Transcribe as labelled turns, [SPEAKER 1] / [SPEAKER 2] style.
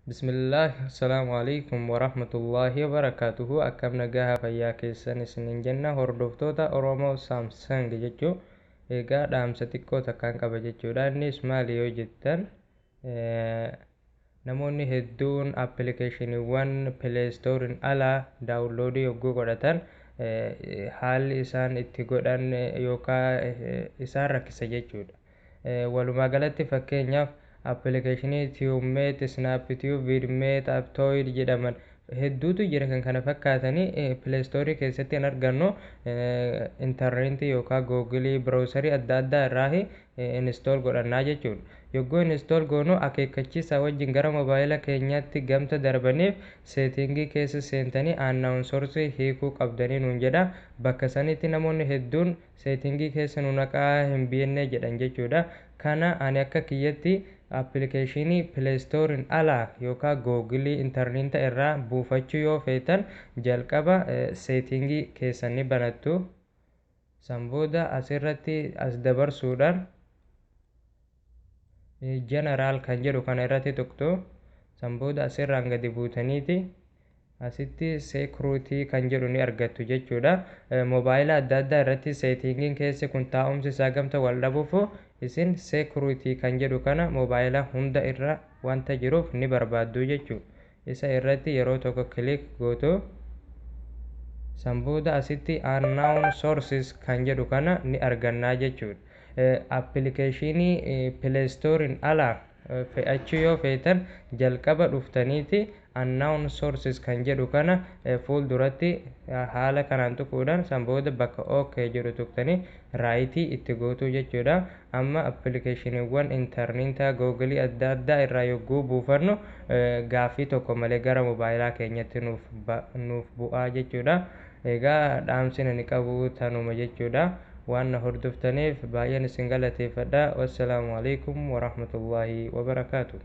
[SPEAKER 1] Bismillah, assalamu alaikum warahmatullahi wabarakatuhu. Akkam nagaa fayyaa keessan isinin jenna hordoftoota Oromoo Samsung jechuu. Egaa dhaamsa xiqqoo takkaan qaba jechuudha. Innis maali yoo jettan namoonni hedduun appilikeeshiniiwwan pileestooriin alaa daawunloodii yogguu godhatan haalli isaan itti godhan yookaan isaan rakkisa jechuudha. Walumaa galatti fakkeenyaaf appilikeeshinii tiyuummeet, snaaptiyuub, viidmeet, aptooyid jedhaman hedduutu jira kan kana fakkaatanii pileestoorii keessatti hin argannu intarneetii yookaan googilii biroowusarii adda addaa irraa inistool godhannaa jechuudha. Yogguu inistool goonu akeekkachiisa wajjin gara moobaayila keenyaatti gamta darbaniif seetingii keessa seentanii annaawunsoorsii hiikuu qabdanii nuun jedha. Bakka sanitti namoonni hedduun seetingii keessa nu naqaa hin beekne jedhan jechuudha. Kana ani akka kiyyatti appilikeeshinii pileestooriin alaa yookaan googilii intarneeta irraa buufachuu yoo feetan jalqaba seetingii keessan ni banattu. San booda asirratti as dabarsuudhaan jeneraal kan jedhu kana irratti tuqxu. San booda asirraan gadi buutaniiti asitti seekuruutii kan jedhu ni argattu jechuudha. Moobaayila adda addaa irratti seetingiin keessi kun taa'umsi isaa gamta wal dhabuuf isin seekuruutii kan jedhu kana moobaayila hunda irra wanta jiruuf ni barbaaddu jechuudha. Isa irratti yeroo tokko kilik gootu. San booda asitti unknown sources kan jedhu kana ni argannaa jechuudha. Appilikeeshinii pileestooriin alaa fe'achuu yoo feetan jalqaba dhuftaniiti unknown sources kan jedhu kana fuulduratti haala kanaan tuquudhaan san booda bakka OK jedhu tuqtanii raayitii itti gootuu jechuudha. Amma appilikeeshiniiwwan intarneetaa googilii adda addaa irraa yogguu buufannu gaaffii tokko malee gara moobaayilaa keenyatti nuuf bu'aa jechuudha. Egaa dhaamsi ani qabu tanuma jechuudha. Waan na hordoftaniif baay'een isin galateeffadha. Wassalaamu alaikum warahmatullaahi wabarakaatuh.